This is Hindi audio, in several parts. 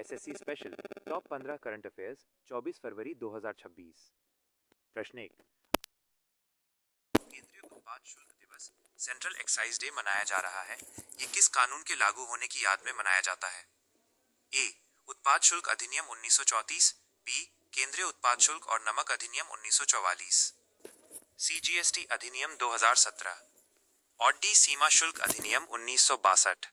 SSC special top 15 current affairs 24 फरवरी 2026। प्रश्न 1। केंद्रीय उत्पाद शुल्क दिवस सेंट्रल एक्साइज डे मनाया जा रहा है। ये किस कानून के लागू होने की याद में मनाया जाता है? ए उत्पाद शुल्क अधिनियम 1934, बी केंद्रीय उत्पाद शुल्क और नमक अधिनियम 1944, सी जीएसटी अधिनियम 2017 और डी सीमा शुल्क अधिनियम 1962।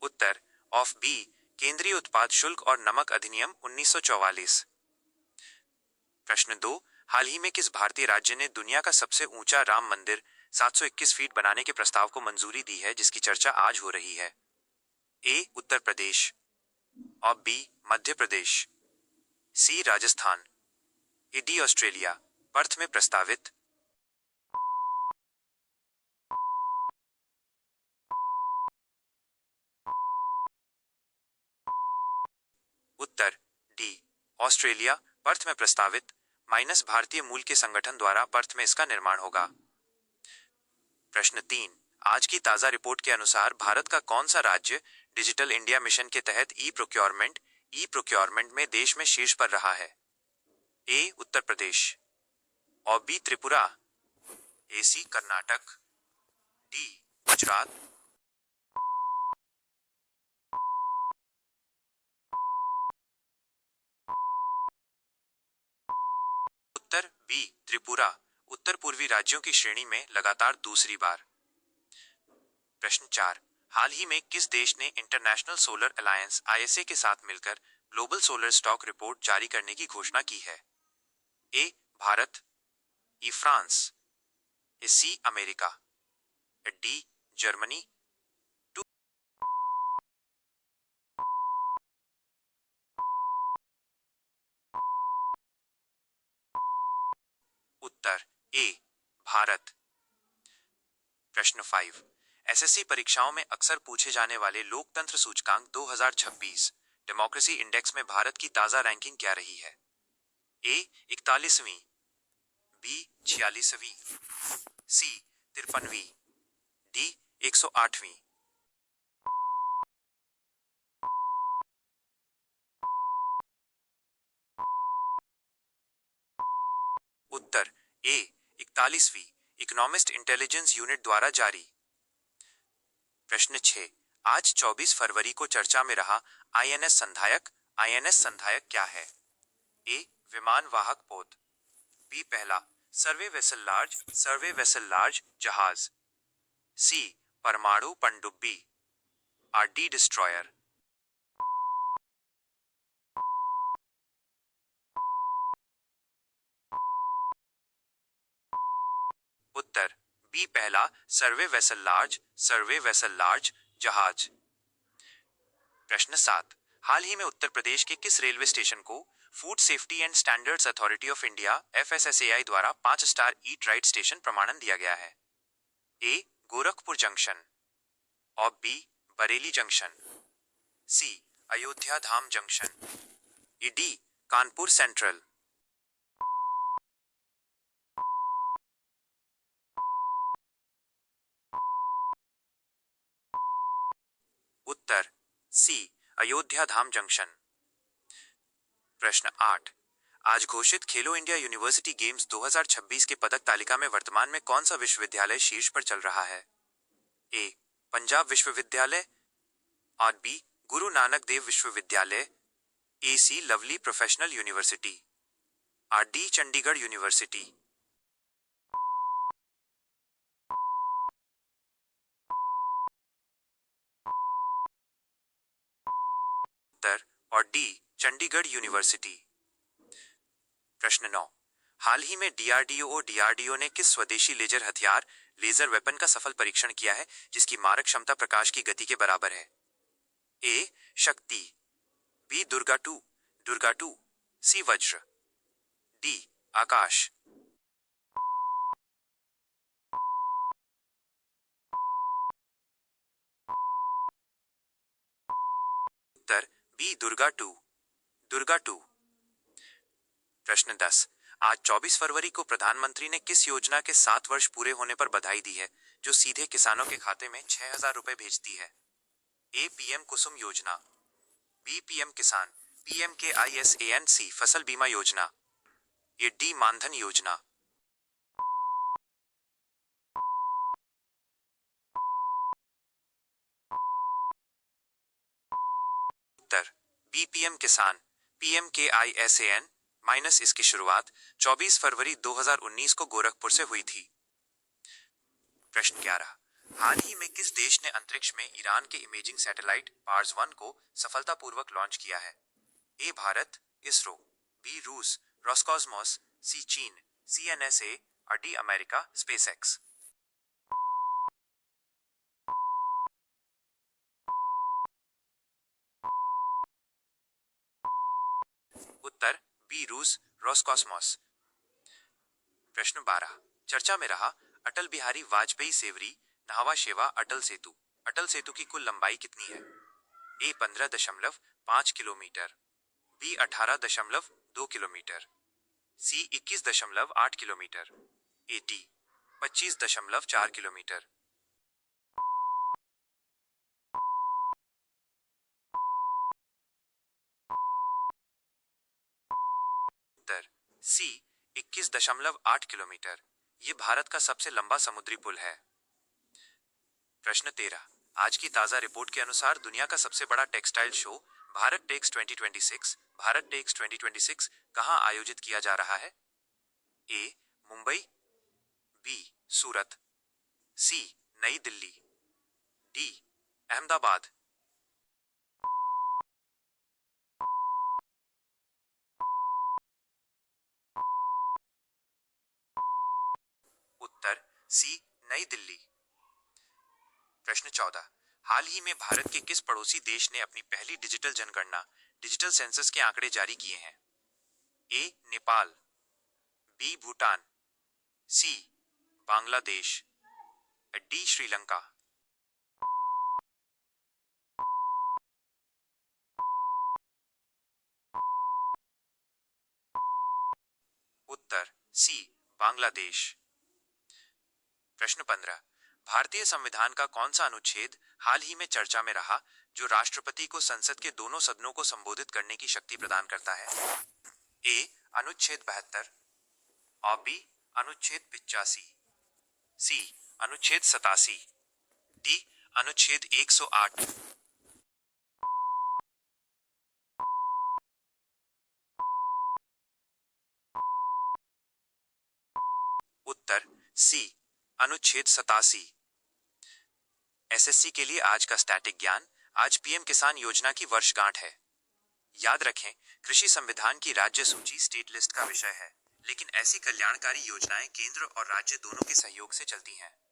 उत्तर ऑफ बी केंद्रीय उत्पाद शुल्क और नमक अधिनियम 1944। प्रश्न 2। हाल ही में किस भारतीय राज्य ने दुनिया का सबसे ऊंचा राम मंदिर 721 फीट बनाने के प्रस्ताव को मंजूरी दी है, जिसकी चर्चा आज हो रही है? ए उत्तर प्रदेश और B Madhya Pradesh, C Rajasthan, A D Australia. Perth में प्रस्तावित। उत्तर डी ऑस्ट्रेलिया। पर्थ में प्रस्तावित माइनस भारतीय मूल के संगठन द्वारा पर्थ में इसका निर्माण होगा। प्रश्न 3। आज की ताजा रिपोर्ट के अनुसार भारत का कौन सा राज्य डिजिटल इंडिया मिशन के तहत ई प्रोक्योरमेंट में देश में शीर्ष पर रहा है? ए उत्तर प्रदेश और बी त्रिपुरा, ए सी कर्नाटक, डी गुजरात। उत्तर बी त्रिपुरा उत्तर पूर्वी राज्यों की श्रेणी में लगातार दूसरी बार। प्रश्न 4। हाल ही में किस देश ने इंटरनेशनल सोलर अलायंस आईएसए के साथ मिलकर ग्लोबल सोलर स्टॉक रिपोर्ट जारी करने की घोषणा की है? ए भारत, ई फ्रांस, ए सी अमेरिका, डी जर्मनी। उत्तर ए भारत। प्रश्न 5। एसएससी परीक्षाओं में अक्सर पूछे जाने वाले लोकतंत्र सूचकांक 2026 डेमोक्रेसी इंडेक्स में भारत की ताजा रैंकिंग क्या रही है? ए 41वीं, बी 46वीं, सी 53वीं, डी 108वीं। उत्तर ए 41वीं इकोनॉमिस्ट इंटेलिजेंस यूनिट द्वारा जारी। प्रश्न 6। आज 24 फरवरी को चर्चा में रहा आईएनएस संधायक क्या है? ए विमान वाहक पोत, बी पहला सर्वे वेसल लार्ज जहाज, सी परमाणु पनडुब्बी और डी डिस्ट्रॉयर। उत्तर बी पहला सर्वे वेसल लार्ज जहाज। प्रश्न 7। हाल ही में उत्तर प्रदेश के किस रेलवे स्टेशन को food safety and standards authority of India FSSAI द्वारा 5 स्टार ईट राइट स्टेशन प्रमाणन दिया गया है? ए गोरखपुर जंक्शन और बी बरेली जंक्शन, सी अयोध्या धाम जंक्शन, डी कानपुर सेंट्रल। उत्तर सी अयोध्या धाम जंक्शन। प्रश्न 8। आज घोषित खेलो इंडिया यूनिवर्सिटी गेम्स 2026 के पदक तालिका में वर्तमान में कौन सा विश्वविद्यालय शीर्ष पर चल रहा है? ए पंजाब विश्वविद्यालय और बी गुरु नानक देव विश्वविद्यालय, ए सी लवली प्रोफेशनल यूनिवर्सिटी और डी चंडीगढ़ यूनिवर्सिटी। उत्तर और डी चंडीगढ़ यूनिवर्सिटी। प्रश्न 9। हाल ही में डीआरडीओ ने किस स्वदेशी लेजर वेपन का सफल परीक्षण किया है, जिसकी मारक क्षमता प्रकाश की गति के बराबर है? ए शक्ति, B Durga two, C Vajra, D Akash. उत्तर बी दुर्गा टू। प्रश्न 10। आज 24 फरवरी को प्रधानमंत्री ने किस योजना के 7 वर्ष पूरे होने पर बधाई दी है, जो सीधे किसानों के खाते में 6,000 रुपए भेजती है? ए पीएम कुसुम योजना, बी पीएम किसान, PMKISANC फसल बीमा योजना, ये डी मानधन योजना। उत्तर बी पीएम किसान, PMKISAN माइनस इसकी शुरुआत 24 फरवरी 2019 को गोरखपुर से हुई थी। प्रश्न 11, हाल ही में किस देश ने अंतरिक्ष में ईरान के इमेजिंग सैटेलाइट पार्स 1 को सफलतापूर्वक लॉन्च किया है? ए भारत, इसरो, बी रूस, रॉसकॉस्मोस, सी चीन, CNSA और डी अमेरिका, स्पेसएक्स। उत्तर बी रूस, रॉसकॉस्मोस। प्रश्न 12, चर्चा में रहा अटल बिहारी वाजपेयी सेवरी नाहवा शेवा अटल सेतु। अटल सेतु की कुल लंबाई कितनी है? A 15.5 kilometre, B 18.2 kilometre, C 21.8 kilometre, A D 25.4 kilometre. उत्तर सी 21.8 किलोमीटर। ये भारत का सबसे लंबा समुद्री पुल है। प्रश्न 13, आज की ताजा रिपोर्ट के अनुसार दुनिया का सबसे बड़ा टेक्सटाइल शो भारत टेक्स 2026 कहां आयोजित किया जा रहा है? ए मुंबई, बी सूरत, सी नई दिल्ली, डी अहमदाबाद। उत्तर सी नई दिल्ली। प्रश्न 14, हाल ही में भारत के किस पड़ोसी देश ने अपनी पहली डिजिटल जनगणना डिजिटल सेंसस के आंकड़े जारी किए हैं? ए नेपाल, बी भूटान, सी बांग्लादेश, डी श्रीलंका। उत्तर सी बांग्लादेश। प्रश्न 15, भारतीय संविधान का कौन सा अनुच्छेद हाल ही में चर्चा में रहा, जो राष्ट्रपति को संसद के दोनों सदनों को संबोधित करने की शक्ति प्रदान करता है? ए अनुच्छेद 72, और बी अनुच्छेद 85, सी अनुच्छेद 87, डी अनुच्छेद 108। उत्तर सी अनुच्छेद 87। SSC के लिए आज का स्टैटिक ज्ञान। आज पीएम किसान योजना की वर्षगांठ है। याद रखें, कृषि संविधान की राज्य सूची स्टेट लिस्ट का विषय है, लेकिन ऐसी कल्याणकारी योजनाएं केंद्र और राज्य दोनों के सहयोग से चलती हैं।